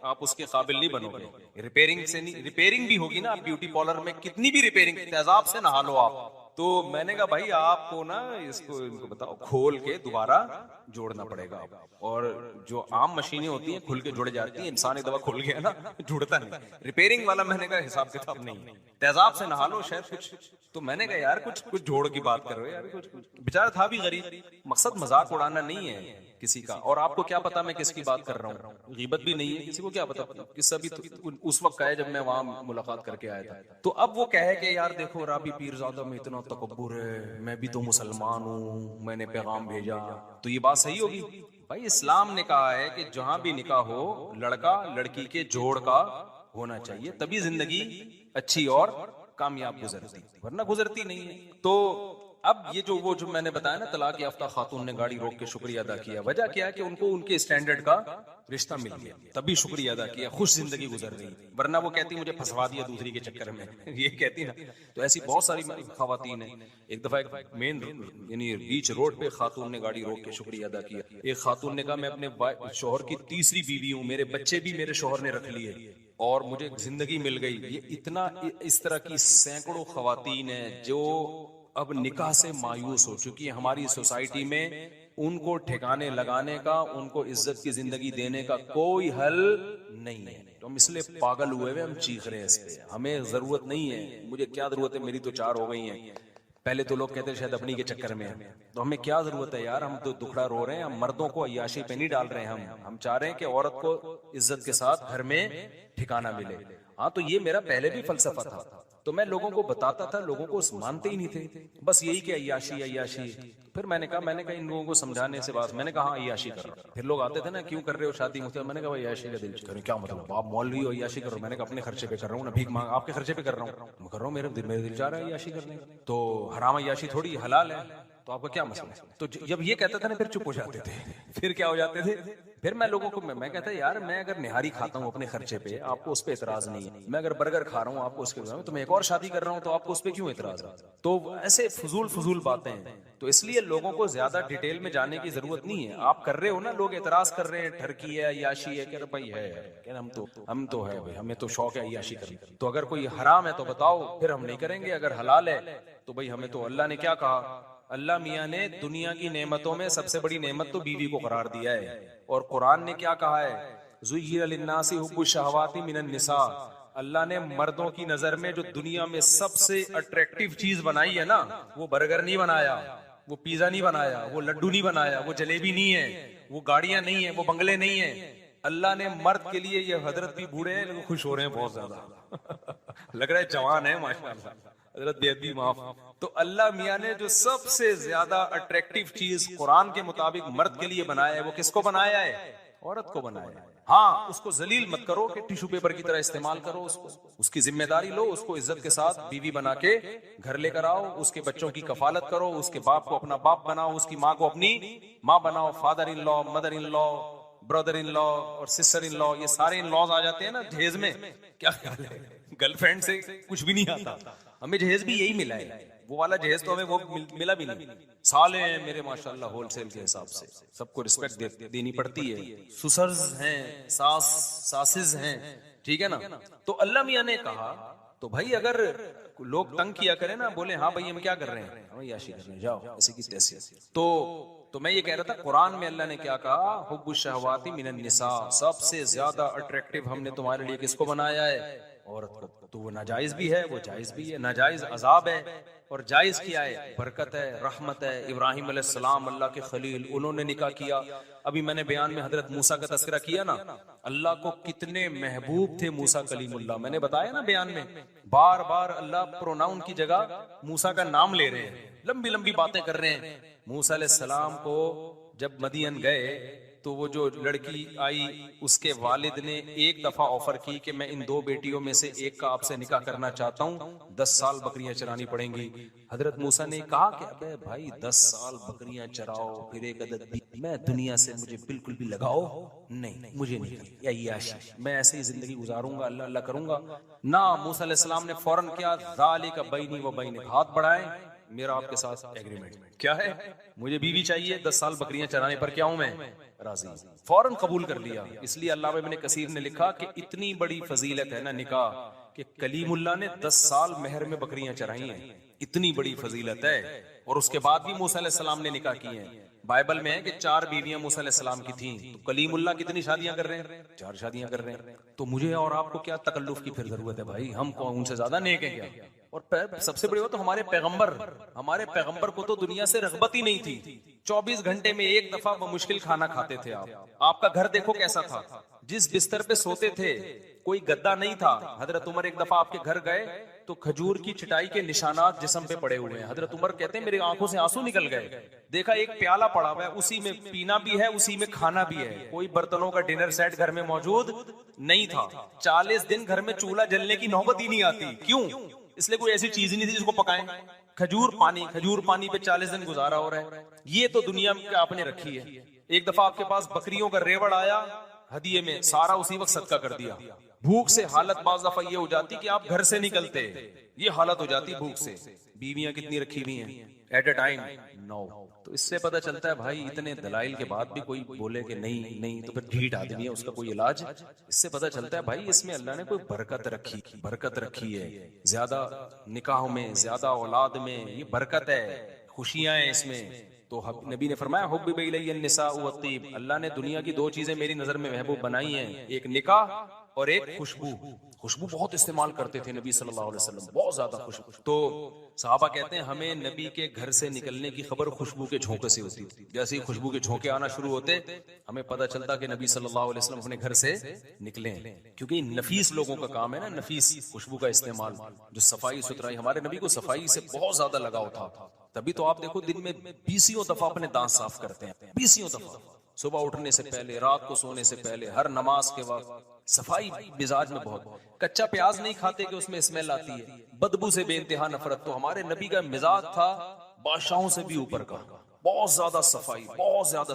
آپ اس کے قابل نہیں بنو گے. ریپیئرنگ سے نہیں, ریپیئرنگ بھی ہوگی نا, آپ بیوٹی پارلر میں کتنی بھی ریپیئرنگ, تیزاب سے نہا لو آپ. تو میں نے کہا بھائی آپ کو نا اس کو ان کو بتاؤ کھول کے دوبارہ جوڑنا پڑے گا. اور جو عام مشینیں ہوتی ہیں کھل کے جڑ جاتی ہیں, انسان ایک دفعہ کھل گیا نا جڑتا نہیں. ریپیئرنگ والا میں نے کہا حساب کتاب نہیں, تیزاب سے نہا لو شاید کچھ. تو میں نے کہا یار کچھ جوڑ کی بات کرو یار, کچھ بیچارہ تھا بھی غریب. مقصد مذاق اڑانا نہیں ہے کسی کا. اور آپ کو کیا پتا میں کس کی بات کر رہا ہوں, غیبت بھی نہیں ہے, کسی کو کیا پتا. قصہ بھی اس وقت کا ہے جب میں وہاں ملاقات کر کے آیا تھا. تو اب وہ کہے کہ یار دیکھو رابی پیرزادہ میں اتنا تکبر ہے, میں بھی تو مسلمان ہوں, میں نے پیغام بھیجا, تو یہ بات صحیح ہوگی؟ بھائی اسلام نے کہا ہے کہ جہاں بھی نکاح ہو لڑکا لڑکی کے جوڑ کا ہونا چاہیے, تبھی زندگی اچھی اور کامیاب گزرتی, ورنہ گزرتی نہیں ہے. تو اب یہ جو میں نے بتایا نا طلاق یافتہ خاتون نے گاڑی روک کے شکریہ ادا کیا, وجہ کیا ہے کہ ان کو ان کے اسٹینڈرڈ کا رشتہ مل گیا, تبھی شکریہ ادا کیا, خوش زندگی گزر گئی. ورنہ وہ کہتی مجھے پھنسوا دیا دوسری کے چکر میں, یہ کہتی نا. تو ایسی بہت ساری خواتین ہیں. ایک دفعہ ایک مین یعنی بیچ روڈ پہ خاتون نے گاڑی روک کے شکریہ ادا کیا. ایک خاتون نے کہا میں اپنے شوہر کی تیسری بیوی ہوں, میرے بچے بھی میرے شوہر نے رکھ لیے اور مجھے زندگی مل گئی. یہ اتنا اس طرح کی سینکڑوں خواتین ہیں جو اب نکاح سے مایوس ہو چکی ہے. ہماری سوسائٹی میں ان کو ٹھکانے لگانے کا, ان کو عزت کی زندگی دینے کا کوئی حل نہیں ہے. تو ہم اس لیے پاگل ہوئے ہوئے ہم چیخ رہے ہیں اس پہ. ہمیں ضرورت نہیں ہے, مجھے کیا ضرورت ہے, میری تو 4 ہو گئی ہیں. پہلے تو لوگ کہتے شاید اپنی کے چکر میں ہیں, تو ہمیں کیا ضرورت ہے یار, ہم تو دکھڑا رو رہے ہیں. ہم مردوں کو عیاشی پہ نہیں ڈال رہے ہیں, ہم چاہ رہے ہیں کہ عورت کو عزت کے ساتھ گھر میں ٹھکانہ ملے. ہاں تو یہ میرا پہلے بھی فلسفہ تھا, تو میں لوگوں کو بتاتا تھا, لوگوں کو مانتے ہی نہیں تھے, بس یہی کہ عیاشی عیاشی. پھر میں نے کہا ان لوگوں کو سمجھانے سے بات, میں نے کہا ہاں عیاشی کر رہا ہوں. پھر لوگ آتے تھے نا کیوں کر رہے ہو شادی مجھ سے, میں نے کہا عیاشی کا دل کریں, کیا مطلب آپ مولوی ہو عیاشی کر رہے ہو. میں نے کہا اپنے خرچے پہ کر رہا ہوں نا, بھیک مانگ آپ کے خرچے پہ کر رہا ہوں, میں کر رہا ہوں, میرے دل چاہ رہا ہے عیاشی کرنے کا. تو حرام عیاشی تھوڑی حلال ہے, تو آپ کا کیا مسئلہ ہے. تو جب یہ کہتا تھا نا پھر چپ ہو جاتے تھے. پھر کیا ہو جاتے تھے, پھر میں لوگوں کو میں کہتا یار میں اگر نہاری کھاتا ہوں اپنے خرچے پہ, آپ کو اس پہ اعتراض نہیں ہے. میں اگر برگر کھا رہا ہوں آپ کو اس کے, تو میں ایک اور شادی کر رہا ہوں تو آپ کو اس پہ کیوں اعتراض ہے. تو ایسے فضول باتیں ہیں. تو اس لیے لوگوں کو زیادہ ڈیٹیل میں جانے کی ضرورت نہیں ہے. آپ کر رہے ہو نا, لوگ اعتراض کر رہے ہیں ٹھرکی ہے عیاشی ہے, کہ بھائی ہے ہم تو ہے بھائی, ہمیں تو شوق ہے عیاشی کرنے. تو اگر کوئی حرام ہے تو بتاؤ, پھر ہم نہیں کریں گے. اگر حلال ہے تو بھائی ہمیں تو اللہ نے کیا کہا, اللہ میاں نے دنیا کی نعمتوں میں سب سے بڑی نعمت تو بیوی کو قرار دیا ہے. اور قرآن نے کیا کہا ہے, زُيِّنَ لِلنَّاسِ حُبُّ الشَّهَوَاتِ مِنَ النِّسَاءِ. اللہ نے مردوں کی نظر میں جو دنیا میں سب سے اٹریکٹیو چیز بنائی ہے نا, وہ برگر نہیں بنایا, وہ پیزا نہیں بنایا, وہ لڈو نہیں بنایا, وہ جلیبی نہیں ہے, وہ گاڑیاں نہیں ہیں, وہ بنگلے نہیں ہیں. اللہ نے مرد کے لیے, یہ حضرت بھی بوڑھے ہیں لیکن خوش ہو رہے ہیں بہت زیادہ, لگ رہا ہے جوان ہے ماشاءاللہ, حضرت بے ادبی معاف. تو اللہ میاں نے جو سب سے زیادہ اٹریکٹیو چیز قرآن کے مطابق مرد کے لیے بنایا ہے, وہ کس کو بنایا ہے, عورت کو بنایا ہے. ہاں اس کو ذلیل مت کرو کہ ٹیشو پیپر کی طرح استعمال کرو, اس کی ذمہ داری لو, اس کو عزت کے ساتھ بیوی بنا کے گھر لے کر آؤ, اس کے بچوں کی کفالت کرو, اس کے باپ کو اپنا باپ بناؤ, اس کی ماں کو اپنی ماں بناؤ. فادر ان لا, مدر ان لا, برادر ان لا اور سسٹر ان لا, یہ سارے ان لاز آ جاتے ہیں نا جہیز میں. کیا خیال ہے, گرل فرینڈ سے کچھ بھی نہیں آتا, ہمیں جہیز بھی یہی ملا ہے. وہ والا جہیز تو ہمیں وہ ملا بھی نہیں. سالے ہیں میرے ماشاءاللہ ہول سیل کے حساب سے, سب کو رسپیکٹ دینی پڑتی ہے. سسرز ہیں, ساسز ہیں, ٹھیک ہے نا. تو اللہ میاں نے کہا تو بھائی اگر لوگ تنگ کیا کریں نا, بولے ہاں بھائی ہم کیا کر رہے ہیں, ہم عیاشی کر رہے ہیں, جاؤ ایسے کی تیسے. تو میں یہ کہہ رہا تھا قرآن میں اللہ نے کیا کہا, حب الشہوات من النساء, سب سے زیادہ اٹریکٹیو ہم نے تمہارے لیے کس کو بنایا ہے, عورت کو. تو وہ ناجائز بھی ہے, وہ جائز بھی ہے. ناجائز عذاب ہے اور جائز کیا ہے, برکت ہے, رحمت ہے. ابراہیم علیہ السلام اللہ کے خلیل, انہوں نے نکاح کیا. ابھی میں نے بیان میں حضرت موسیٰ کا تذکرہ کیا نا, اللہ کو کتنے محبوب تھے موسیٰ کلیم اللہ. میں نے بتایا نا بیان میں, بار بار اللہ پروناؤن کی جگہ موسیٰ کا نام لے رہے ہیں, لمبی لمبی باتیں کر رہے ہیں. موسیٰ علیہ السلام کو جب مدین گئے تو وہ جو لڑکی آئی, اس کے والد نے ایک دفعہ آفر کی کہ میں ان 2 بیٹیوں میں سے ایک کا آپ سے نکاح کرنا چاہتا ہوں, 10 سال بکریاں چرانی پڑیں گی. حضرت موسیٰ نے کہا کہ ابے بھائی 10 سال بکریاں چراؤ, پھر ایک عدد بھی, میں دنیا سے مجھے بالکل بھی لگاؤ نہیں, مجھے نہیں, یا عیاشی, میں ایسے ہی زندگی گزاروں گا, اللہ کروں گا. نہ موسیٰ علیہ السلام نے فوراً کیا, ذالک بینی و بینک, ہاتھ بڑھائیں میرا آپ کے ساتھ ایگریمنٹ کیا ہے, مجھے بیوی چاہیے, 10 سال بکریاں چرانے پر کیا ہوں میں راضی. فوراً قبول کر لیا. اس لیے علامہ ابن کثیر نے لکھا کہ اتنی بڑی فضیلت ہے نا نکاح کہ کلیم اللہ نے 10 سال مہر میں بکریاں چرائی ہیں, اتنی بڑی فضیلت ہے. اور اس کے بعد بھی موسیٰ علیہ السلام نے نکاح کیے ہیں. بائبل میں ہے کہ 4 بیویاں موسیٰ علیہ السلام کی تھیں, تو کلیم اللہ کتنی شادیاں کر رہے ہیں, 4 شادیاں کر رہے ہیں. تو مجھے اور آپ کو کیا تکلف کی پھر ضرورت ہے بھائی, ہم ان سے زیادہ نیک ہیں کیا؟ اور سب سے بڑی بات تو ہمارے پیغمبر کو تو دنیا سے رغبت ہی نہیں تھی. 24 گھنٹے میں ایک دفعہ بمشکل کھانا کھاتے تھے آپ. آپ کا گھر دیکھو کیسا تھا, جس بستر پہ سوتے تھے کوئی گدا نہیں تھا. حضرت عمر ایک دفعہ آپ کے گھر گئے تو کھجور کی چٹائی کے نشانات جسم پہ پڑے ہوئے ہیں. حضرت عمر کہتے ہیں میری آنکھوں سے آنسو نکل گئے. دیکھا ایک پیالہ پڑا ہوا ہے, اسی میں پینا بھی ہے, اسی میں کھانا بھی ہے. کوئی برتنوں کا ڈنر سیٹ گھر میں موجود نہیں تھا. 40 دن گھر میں چولہا جلنے کی نوبت ہی نہیں آتی. کیوں؟ اس لیے کوئی ایسی چیز نہیں تھی جس کو پکائیں. کھجور پانی پہ 40 دن گزارا ہو رہا ہے. یہ تو دنیا میں آپ نے رکھی ہے. ایک دفعہ آپ کے پاس بکریوں کا ریوڑ آیا ہدیے میں, سارا اسی وقت صدقہ کر دیا. بھوک سے حالت بعض دفعہ یہ ہو جاتی کہ آپ گھر سے نکلتے, یہ حالت ہو جاتی بھوک سے. بیویاں کتنی رکھی ہوئی ہیں ایٹ اے ٹائم 9. تو اس سے پتہ چلتا ہے بھائی اتنے دلائل کے بعد بھی کوئی بولے کہ نہیں تو پھر ڈھیٹ آدمی ہے, اس کا کوئی علاج. اس سے پتہ چلتا ہے بھائی اس میں اللہ نے کوئی برکت رکھی ہے. زیادہ نکاحوں میں, زیادہ اولاد میں یہ برکت ہے, خوشیاں ہیں اس میں. تو نبی نے فرمایا حبب الی النساء والطیب, اللہ نے دنیا کی 2 چیزیں میری نظر میں محبوب بنائی ہیں, ایک نکاح اور ایک خوشبو بہت استعمال کرتے تھے نبی صلی اللہ علیہ وسلم, بہت زیادہ خوشبو. تو صحابہ کہتے ہیں ہمیں نبی کے گھر سے نکلنے کی خبر خوشبو کے جھونکے سے ہوتی تھی. جیسے ہی خوشبو کے جھونکے آنا شروع ہوتے ہمیں پتہ چلتا کہ نبی صلی اللہ علیہ وسلم اپنے گھر سے نکلے ہیں, کیونکہ نفیس لوگوں کا کام ہے نا, نفیس خوشبو کا استعمال, جو صفائی ستھرائی. ہمارے نبی کو صفائی سے بہت زیادہ لگاؤ تھا, تبھی تو آپ دیکھو دن میں 20 دفعہ اپنے دانت صاف کرتے ہیں, 20 دفعہ, صبح اٹھنے سے پہلے, رات کو سونے سے پہلے, ہر نماز کے وقت. صفائی مزاج میں بہت. کچا پیاز نہیں کھاتے کہ اس میں اسمیل آتی ہے, بدبو سے بے انتہا نفرت. تو ہمارے نبی کا مزاج تھا بادشاہوں سے بھی اوپر کا, بہت زیادہ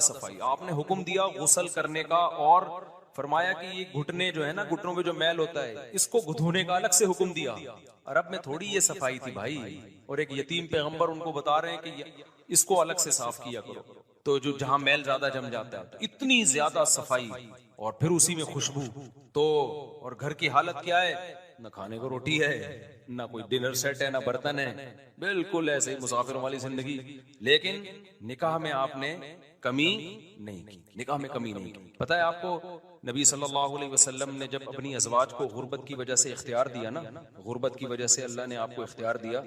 صفائی. آپ نے حکم دیا غسل کرنے کا, اور فرمایا کہ یہ گھٹنے جو ہے نا, گھٹنوں میں جو میل ہوتا ہے اس کو دھونے کا الگ سے حکم دیا. عرب میں تھوڑی یہ صفائی تھی بھائی. اور ایک یتیم پیغمبر ان کو بتا رہے ہیں کہ اس کو الگ سے صاف کیا کرو, تو جو جہاں میل زیادہ جم جاتا ہے. تو اتنی زیادہ صفائی, اور پھر اسی میں خوشبو. تو اور گھر کی حالت کیا ہے, نہ کھانے کو روٹی ہے, نہ کوئی ڈنر سیٹ ہے, نہ برتن ہے, بالکل ایسے ہی مسافروں والی زندگی. لیکن نکاح میں آپ نے کمی نہیں کی. پتہ ہے آپ کو نبی صلی اللہ علیہ وسلم نے جب اپنی ازواج کو غربت کی وجہ سے اختیار دیا نا, غربت کی وجہ سے اللہ نے آپ کو اختیار دیا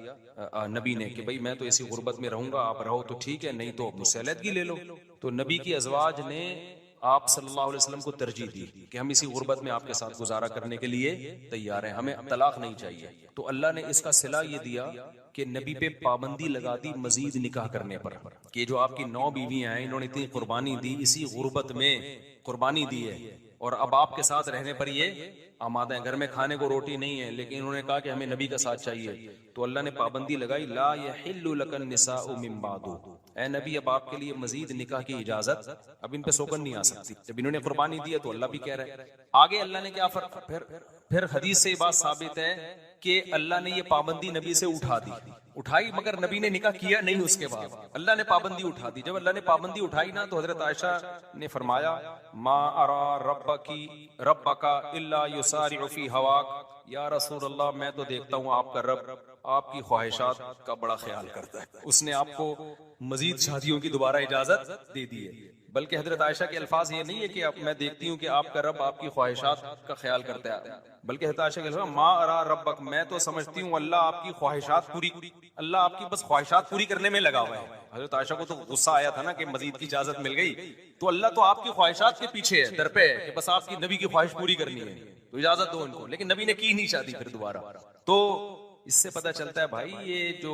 نبی نے کہ بھئی میں تو ایسی غربت میں رہوں گا, آپ رہو تو ٹھیک ہے, نہیں تو مجھ سے علیحدگی لے لو. تو نبی کی ازواج نے آپ صلی اللہ علیہ وسلم کو ترجیح دی کہ ہم اسی غربت میں آپ کے ساتھ گزارا کرنے کے لیے تیار ہیں, ہمیں طلاق نہیں چاہیے. تو اللہ نے اس کا صلہ یہ دیا کہ نبی پہ پابندی لگا دی مزید نکاح کرنے پر, کہ جو آپ کی 9 بیویاں ہیں انہوں نے اتنی قربانی دی, اسی غربت میں قربانی دی ہے, اور اب آپ کے ساتھ رہنے پر یہ آمادہ ہیں. گھر میں کھانے کو روٹی نہیں ہے, لیکن انہوں نے کہا کہ ہمیں نبی کا ساتھ چاہیے. تو اللہ نے پابندی لگائی, لا یحل لک النساء من بعد, اے نبی اب آپ کے لیے مزید نکاح کی اجازت, اب ان پہ سوگن نہیں آ سکتی. جب انہوں نے قربانی دی ہے تو اللہ بھی کہہ رہا ہے. آگے اللہ نے کیا پھر حدیث سے یہ بات ثابت ہے کہ اللہ نے یہ پابندی نبی سے اٹھائی, مگر نبی نے نکاح کیا نہیں. اس کے بعد اللہ نے پابندی اٹھا دی. جب اللہ نے پابندی اٹھائی نا, تو حضرت عائشہ نے فرمایا ما ارى ربک الا یسارع فی ہواک, یا رسول اللہ میں تو دیکھتا ہوں آپ کا رب آپ کی خواہشات کا بڑا خیال کرتا ہے, اس نے آپ کو مزید شادیوں کی دوبارہ اجازت دے دی ہے. بلکہ حضرت عائشہ کے الفاظ یہ نہیں ہے کہ میں دیکھتی ہوں کہ آپ کا رب آپ کی خواہشات کا خیال کرتا ہے, بلکہ حضرت عائشہ کے الفاظ ما ارى ربک, میں تو سمجھتی ہوں اللہ آپ کی خواہشات اللہ آپ کی بس خواہشات پوری کرنے میں لگا ہوا ہے. حضرت عائشہ کو تو غصہ آیا تھا نا کہ مزید کی اجازت مل گئی, تو اللہ تو آپ کی خواہشات کے پیچھے ہے, در پہ ہے کہ بس آپ کی نبی کی خواہش پوری کرنی ہے, تو اجازت دو ان کو. لیکن نبی نے کی نہیں شادی پھر دوبارہ. تو اس سے پتہ چلتا ہے بھائی یہ جو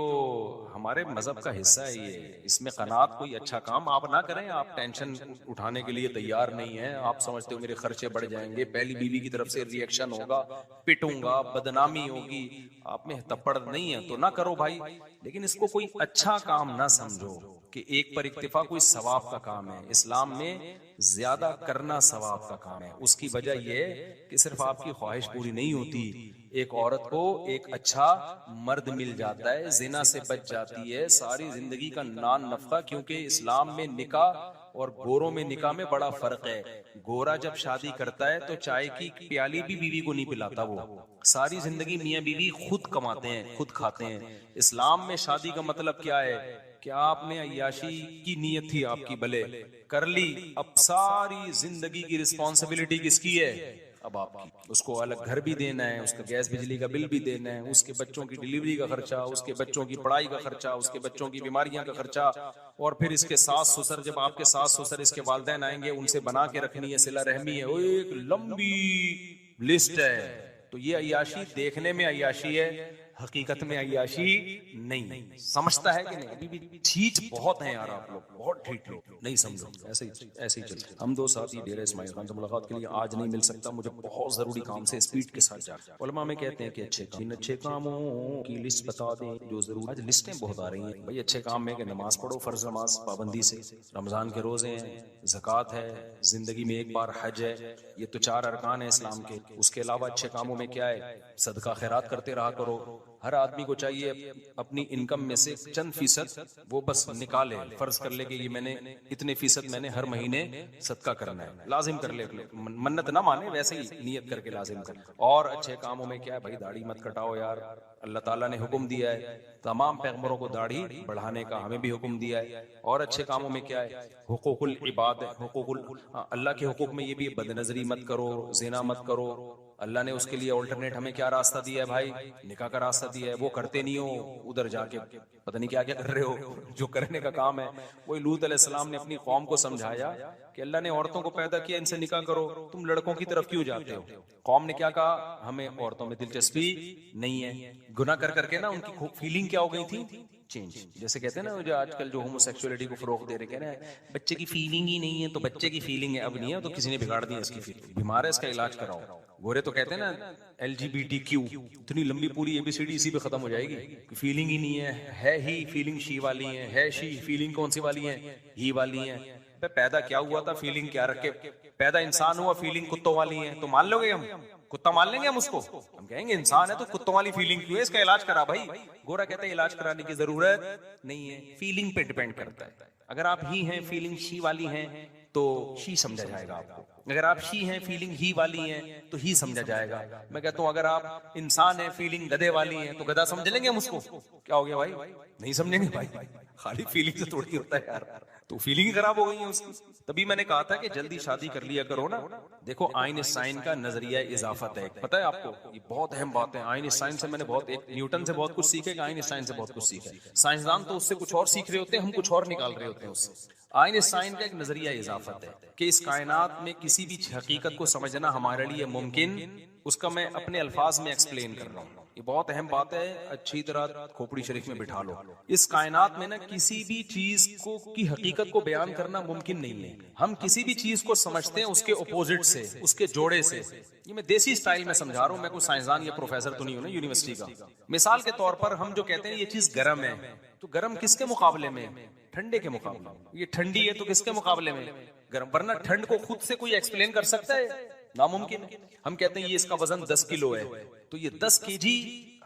ہمارے مذہب کا حصہ ہے, یہ اس میں قناعت کوئی اچھا کام آپ نہ کریں. آپ ٹینشن اٹھانے کے لیے تیار نہیں ہیں, آپ سمجھتے ہو میرے خرچے بڑھ جائیں گے, پہلی بیوی کی طرف سے ری ایکشن ہوگا, پٹوں گا, بدنامی ہوگی, آپ میں تپڑ نہیں ہے تو نہ کرو بھائی. لیکن اس کو کوئی اچھا کام نہ سمجھو, کہ ایک پر اکتفا کوئی ثواب کا کام ہے. اسلام میں زیادہ کرنا ثواب کا کام ہے. اس کی وجہ یہ کہ صرف آپ کی خواہش پوری نہیں ہوتی, ایک عورت کو ایک اچھا مرد مل جاتا ہے, زنا سے بچ جاتی ہے, ساری زندگی کا نان نفقہ, کیونکہ اسلام میں نکاح اور گوروں میں نکاح میں بڑا فرق ہے. گورا جب شادی کرتا ہے تو چائے کی پیالی بھی بیوی کو نہیں پلاتا, وہ ساری زندگی میاں بیوی خود کماتے ہیں, خود کھاتے ہیں. اسلام میں شادی کا مطلب کیا ہے کہ آپ نے عیاشی کی نیت تھی آپ کی, بھلے کر لی, اب ساری زندگی کی رسپانسبلٹی کس کی ہے؟ اب آپ کی. اس کو الگ گھر بھی دینا ہے, اس کا گیس بجلی کا بل بھی دینا ہے, اس کے بچوں کی ڈلیوری کا خرچہ, اس کے بچوں کی پڑھائی کا خرچہ, اس کے بچوں کی بیماریاں کا خرچہ, اور پھر اس کے ساس سسر, جب آپ کے ساس سسر اس کے والدین آئیں گے ان سے بنا کے رکھنی ہے, صلہ رحمی ہے, وہ ایک لمبی لسٹ ہے. تو یہ عیاشی دیکھنے میں عیاشی ہے, حقیقت میں عیاشی نہیں. سمجھتا ہے کہ نہیں؟ ابھی بھی ٹھیٹ بہت ہیں یار آپ لوگ, بہت ٹھیٹ لوگ, نہیں سمجھو. ایسے ہی چلتے. ہم دو ساتھی ڈیرہ اسماعیل خان سے ملاقات کے لیے آج نہیں مل سکتا, مجھے بہت ضروری کام سے اسپیڈ کے ساتھ جا. علماء میں کہتے ہیں کہ اچھے کاموں کی لسٹ بتا دیں جو ضرور. آج لسٹیں بہت آ رہی ہیں بھائی اچھے کام میں, کہ نماز پڑھو, فرض نماز پابندی سے, رمضان کے روزے ہیں, زکوٰۃ ہے, زندگی میں ایک بار حج ہے, یہ تو 4 ارکان ہیں اسلام کے. اس کے علاوہ اچھے کاموں میں کیا ہے؟ صدقہ خیرات کرتے رہا کرو. ہر آدمی کو چاہیے اپنی انکم میں سے چند فیصد وہ بس نکالے, فرض کر لے کہ یہ میں نے اتنے فیصد میں نے ہر مہینے صدقہ کرنا ہے, لازم کر لے, منت نہ مانے, ویسے ہی نیت کر کے لازم کر. اور اچھے کاموں میں کیا ہے بھائی؟ داڑھی مت کٹاؤ یار, اللہ تعالیٰ نے حکم دیا ہے, تمام پیغمبروں کو داڑھی بڑھانے کا, ہمیں بھی حکم دیا ہے. اور اچھے کاموں میں کیا ہے؟ حقوق العباد, اللہ کے حقوق میں یہ بھی, بد نظری مت کرو, زنا مت کرو. اللہ نے اس کے لیے آلٹرنیٹ ہمیں کیا راستہ دیا ہے بھائی؟ نکاح کا راستہ دیا ہے. وہ کرتے نہیں ہو, ادھر جا کے پتہ نہیں کیا کیا کر رہے ہو. جو کرنے کا کام ہے وہی لوط علیہ السلام نے اپنی قوم کو سمجھایا کہ اللہ نے عورتوں کو پیدا کیا, ان سے نکاح کرو, تم لڑکوں کی طرف کیوں جاتے ہو؟ قوم نے کیا کہا؟ ہمیں عورتوں میں دلچسپی نہیں ہے. گناہ کر کر کے نا ان کی فیلنگ کیا ہو گئی تھی؟ چینج. جیسے کہتے ہیں نا جو آج کل جو ہومو سیکسولیٹی کو فروغ دے رہے, کہہ رہے ہیں بچے کی فیلنگ ہی نہیں ہے, تو بچے کی فیلنگ ہے اب نہیں ہے, تو کسی نے بگاڑ دی اس کی فیلنگ. بیمار ہے, اس کا علاج کراؤ. گورے تو کہتے ہیں نا LGBTQ, اتنی لمبی پوری ABCD اسی پہ ختم ہو جائے گی. فیلنگ ہی نہیں ہے ہی فیلنگ شی والی ہے شی فیلنگ کون سی والی ہے؟ ہی والی ہے. پیدا کیا ہوا تھا؟ فیلنگ کیا رکھے؟ پیدا انسان ہوا, فیلنگ کتوں والی ہے, تو مان لو گے ہم کتا مان لیں گے ہم اس کو؟ ہم کہیں گے انسان ہے تو کتوں والی فیلنگ کیوں ہے, اس کا علاج کرا بھائی. گورا کہتا ہے علاج کرانے کی ضرورت نہیں ہے, فیلنگ پہ ڈیپینڈ کرتا ہے. اگر آپ ہی ہیں فیلنگ شی والی ہیں تو شی سمجھا جائے گا آپ کو, اگر آپ شی ہیں فیلنگ ہی والی ہیں تو ہی سمجھا جائے گا. میں کہتا ہوں اگر آپ انسان ہیں فیلنگ گدھے والی ہیں تو گدھا سمجھ لیں گے ہم اس کو؟ کیا ہو گیا بھائی؟ نہیں سمجھیں گے بھائی, خالی فیلنگ سے تھوڑی ہوتا ہے یار, تو فیلنگ خراب ہو گئی ہے اس کی. تبھی میں نے کہا تھا کہ جلدی شادی کر لیا کرو نا. دیکھو آئنسٹائن کا نظریہ اضافت ہے, پتہ ہے آپ کو, یہ بہت اہم بات ہے. آئنسٹائن سے میں نے بہت, ایک نیوٹن سے بہت کچھ سیکھا, کہ آئنسٹائن سے بہت کچھ سیکھا. سائنسدان تو اس سے کچھ اور سیکھ رہے ہوتے ہیں, ہم کچھ اور نکال رہے ہوتے ہیں اس سے. آئنسٹائن کا ایک نظریہ اضافت ہے کہ اس کائنات میں کسی بھی حقیقت کو سمجھنا ہمارے لیے ممکن, اس کا میں اپنے الفاظ میں ایکسپلین کر رہا ہوں. یہ بہت اہم بات ہے, اچھی طرح کھوپڑی شریف میں بٹھا لو. اس کائنات میں نا کسی بھی چیز کو کی حقیقت کو بیان کرنا ممکن نہیں ہے. ہم کسی بھی چیز کو سمجھتے ہیں اس کے اپوزٹ سے, اس کے جوڑے سے. یہ میں دیسی سٹائل میں سمجھا رہا ہوں, میں کوئی سائنسدان یا پروفیسر تو نہیں ہوں نا یونیورسٹی کا. مثال کے طور پر ہم جو کہتے ہیں یہ چیز گرم ہے, تو گرم کس کے مقابلے میں؟ ٹھنڈے کے مقابلے میں. یہ ٹھنڈی ہے تو کس کے مقابلے میں؟ گرم. ورنہ ٹھنڈ کو خود سے کوئی ایکسپلین کر سکتا ہے؟ ناممکن. ہم کہتے ہیں یہ اس کا وزن 10 کلو ہے, تو یہ 10 kg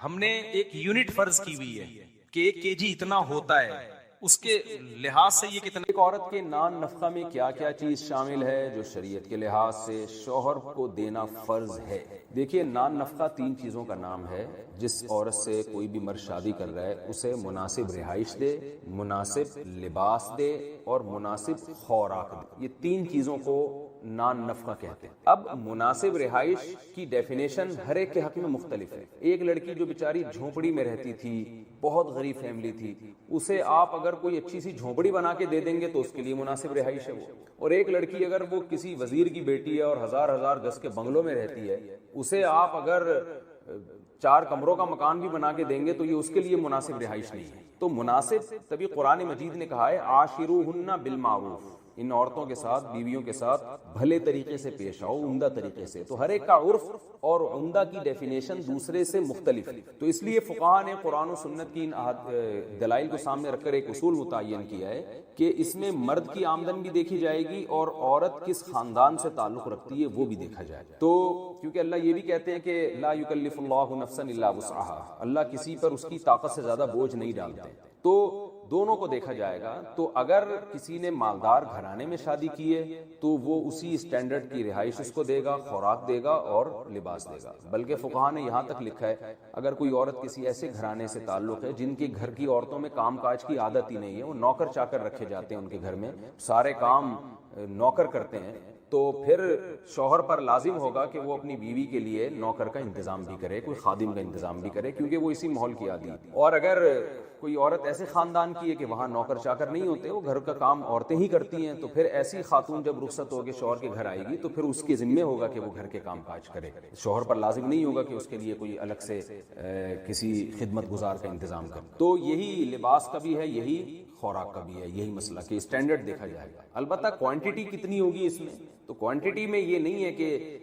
ہم نے ایک یونٹ فرض کی ہوئی ہے کہ 1 kg اتنا ہوتا ہے, اس کے لحاظ سے یہ کتنا. ایک عورت کے نان نفقہ میں کیا کیا چیز شامل ہے جو شریعت کے لحاظ سے شوہر کو دینا فرض ہے؟ دیکھیے نان نفقہ 3 چیزوں کا نام ہے. جس عورت سے کوئی بھی مرد شادی کر رہا ہے اسے مناسب رہائش دے, مناسب لباس دے اور مناسب خوراک دے. یہ 3 چیزوں کو نان نفقہ کہتے ہیں. اب مناسب رہائش کی ڈیفینیشن ہر ایک کے حق میں مختلف ہے. ایک لڑکی جو بیچاری جھونپڑی میں رہتی تھی, بہت غریب فیملی تھی, اسے آپ اگر کوئی اچھی سی جھونپڑی بنا کے دے دیں گے تو اس کے لیے مناسب رہائش ہے وہ. اور ایک لڑکی اگر وہ کسی وزیر کی بیٹی ہے اور ہزار گز کے بنگلوں میں رہتی ہے, اسے آپ اگر 4 کمروں کا مکان بھی بنا کے دیں گے تو یہ اس کے لیے مناسب رہائش نہیں ہے. تو مناسب, تبھی قرآن مجید نے کہا ہے عاشروہن بالمعروف, ان عورتوں کے ساتھ، بیویوں کے ساتھ بھلے طریقے سے پیش آؤ، عمدہ طریقے سے. تو ہر ایک کا عرف اور عمدہ کی ڈیفینیشن دوسرے سے مختلف ہے. تو اس لیے فقہاء نے قرآن و سنت کی ان دلائل کو سامنے رکھ کر ایک اصول متعین کیا ہے کہ اس میں مرد کی آمدن بھی دیکھی جائے گی اور عورت کس خاندان سے تعلق رکھتی ہے وہ بھی دیکھا جائے گا. تو کیونکہ اللہ یہ بھی کہتے ہیں کہ لا یکلف اللہ نفسا الا وسعها، اللہ کسی پر اس کی طاقت سے زیادہ بوجھ نہیں ڈالتے. تو دونوں کو دیکھا جائے گا. تو اگر کسی نے مالدار گھرانے میں شادی کی ہے تو وہ اسی اسٹینڈرڈ کی رہائش اس کو دے گا، خوراک دے گا اور لباس دے گا. بلکہ فقہاء نے یہاں تک لکھا ہے اگر کوئی عورت کسی ایسے گھرانے سے تعلق ہے جن کے گھر کی عورتوں میں کام کاج کی عادت ہی نہیں ہے، وہ نوکر چاکر رکھے جاتے ہیں ان کے گھر میں، سارے کام نوکر کرتے ہیں، تو پھر شوہر پر لازم ہوگا کہ وہ اپنی بیوی کے لیے نوکر کا انتظام بھی کرے، کوئی خادم کا انتظام بھی کرے، کیونکہ وہ اسی ماحول کی عادی ہے. اور اگر کوئی عورت ایسے خاندان کی ہے کہ وہاں نوکر چاکر نہیں ہوتے، وہ گھر کا کام عورتیں ہی کرتی ہیں، تو پھر ایسی خاتون جب رخصت ہو کے شوہر کے گھر آئے گی تو پھر اس کے ذمہ ہوگا کہ وہ گھر کے کام کاج کرے. شوہر پر لازم نہیں ہوگا کہ اس کے لیے کوئی الگ سے کسی خدمت گزار کا انتظام کرے. تو یہی لباس کا بھی ہے، یہی خوراک کا بھی ہے، یہی مسئلہ کہ اسٹینڈرڈ دیکھا جائے گا. البتہ کوانٹٹی کتنی ہوگی اس میں، تو کوانٹٹی میں یہ نہیں ہے کہ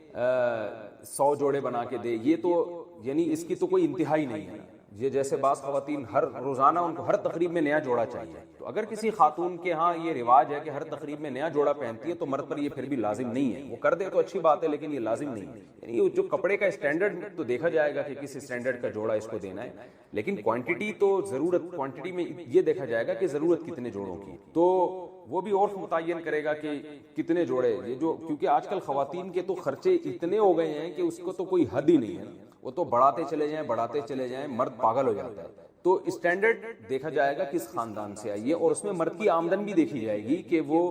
100 جوڑے بنا کے دے، یہ تو یعنی اس کی تو کوئی انتہائی نہیں ہے. یہ جیسے بعض خواتین ہر روزانہ ان کو ہر تقریب میں نیا جوڑا چاہیے، تو اگر کسی خاتون کے ہاں یہ رواج ہے کہ ہر تقریب میں نیا جوڑا پہنتی ہے تو مرد پر یہ پھر بھی لازم نہیں ہے. وہ کر دے تو اچھی بات ہے لیکن یہ لازم نہیں ہے. یعنی جو کپڑے کا اسٹینڈرڈ تو دیکھا جائے گا کہ کس اسٹینڈرڈ کا جوڑا اس کو دینا ہے، لیکن کوانٹٹی تو ضرورت، کوانٹٹی میں یہ دیکھا جائے گا کہ ضرورت کتنے جوڑوں کی. تو وہ بھی عرف متعین کرے گا کہ کتنے جوڑے. یہ جو کیونکہ آج کل خواتین کے تو خرچے اتنے ہو گئے ہیں کہ اس کو تو کوئی حد ہی نہیں ہے، وہ تو بڑھاتے چلے جائیں، مرد پاگل ہو جاتا ہے. تو اسٹینڈرڈ دیکھا جائے گا کس خاندان سے آئی ہے، اور اس میں مرد کی آمدن بھی دیکھی جائے گی کہ وہ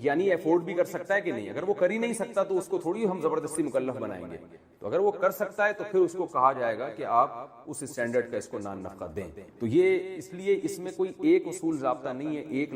یعنی افورڈ بھی کر سکتا ہے کہ نہیں. اگر وہ کر ہی نہیں سکتا تو اس کو تھوڑی ہم زبردستی مکلف بنائیں گے. تو اگر وہ کر سکتا ہے تو پھر اس کو کہا جائے گا کہ آپ اس اسٹینڈرڈ کا اس کو نان نفقہ دیں. تو یہ اس لیے اس میں کوئی ایک اصول ضابطہ نہیں ہے، ایک